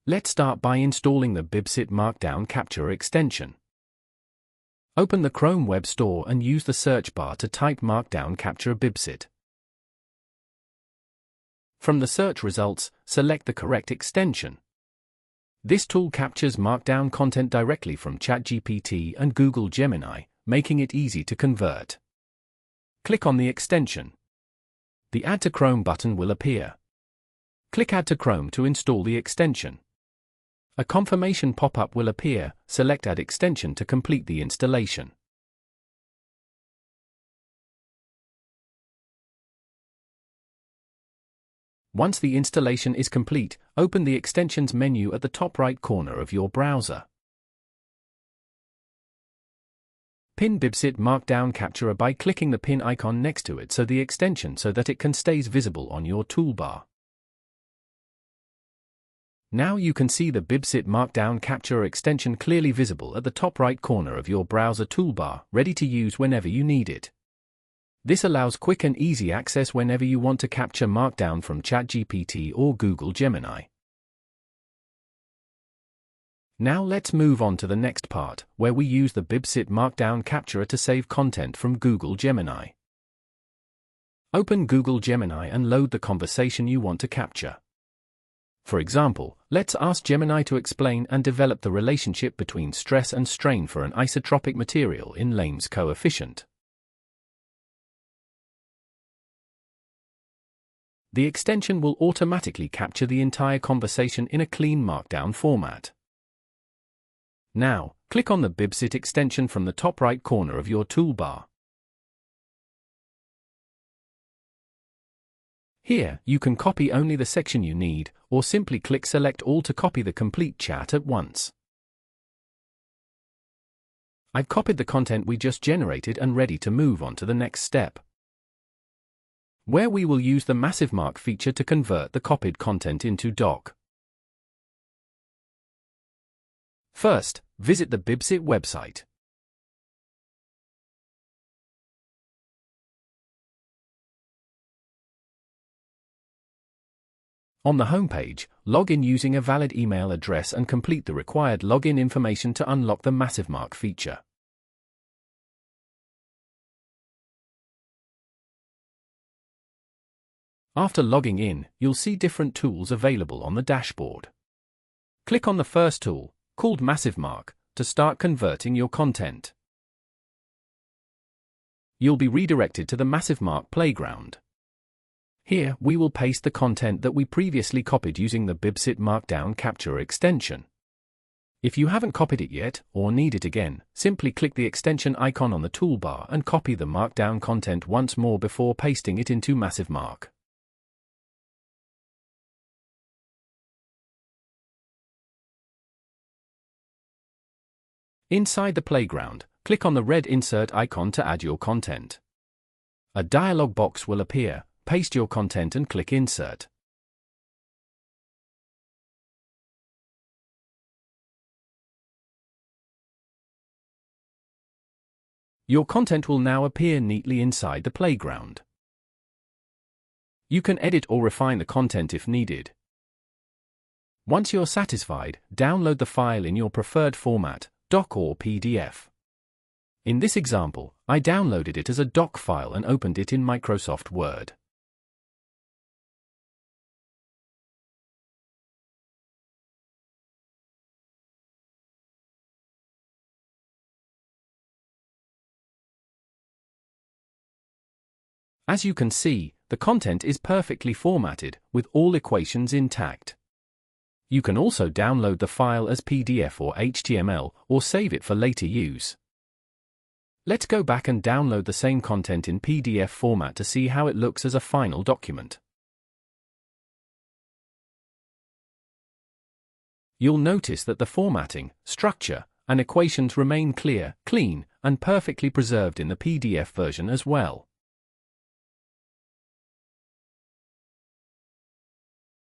Let's start by installing the BibCit Markdown Capture extension. Open the Chrome Web Store and use the search bar to type Markdown Capture BibCit. From the search results, select the correct extension. This tool captures Markdown content directly from ChatGPT and Google Gemini, making it easy to convert. Click on the extension. The Add to Chrome button will appear. Click Add to Chrome to install the extension. A confirmation pop-up will appear. Select Add Extension to complete the installation. Once the installation is complete, open the Extensions menu at the top right corner of your browser. Pin BibCit Markdown Capture by clicking the pin icon next to it so that it can stay visible on your toolbar. Now you can see the BibCit Markdown Capture extension clearly visible at the top right corner of your browser toolbar, ready to use whenever you need it. This allows quick and easy access whenever you want to capture Markdown from ChatGPT or Google Gemini. Now let's move on to the next part, where we use the BibCit Markdown Capture to save content from Google Gemini. Open Google Gemini and load the conversation you want to capture. For example, let's ask Gemini to explain and develop the relationship between stress and strain for an isotropic material in Lahm's coefficient. The extension will automatically capture the entire conversation in a clean Markdown format. Now, click on the BibCit extension from the top right corner of your toolbar. Here, you can copy only the section you need, or simply click Select All to copy the complete chat at once. I've copied the content we just generated and ready to move on to the next step, where we will use the MassiveMark feature to convert the copied content into doc. First, visit the BibCit website. On the homepage, log in using a valid email address and complete the required login information to unlock the MassiveMark feature. After logging in, you'll see different tools available on the dashboard. Click on the first tool, called MassiveMark, to start converting your content. You'll be redirected to the MassiveMark Playground. Here, we will paste the content that we previously copied using the BibCit Markdown Capture extension. If you haven't copied it yet, or need it again, simply click the extension icon on the toolbar and copy the Markdown content once more before pasting it into MassiveMark. Inside the playground, click on the red insert icon to add your content. A dialog box will appear. Paste your content and click Insert. Your content will now appear neatly inside the playground. You can edit or refine the content if needed. Once you're satisfied, download the file in your preferred format, doc or PDF. In this example, I downloaded it as a doc file and opened it in Microsoft Word. As you can see, the content is perfectly formatted, with all equations intact. You can also download the file as PDF or HTML, or save it for later use. Let's go back and download the same content in PDF format to see how it looks as a final document. You'll notice that the formatting, structure, and equations remain clear, clean, and perfectly preserved in the PDF version as well.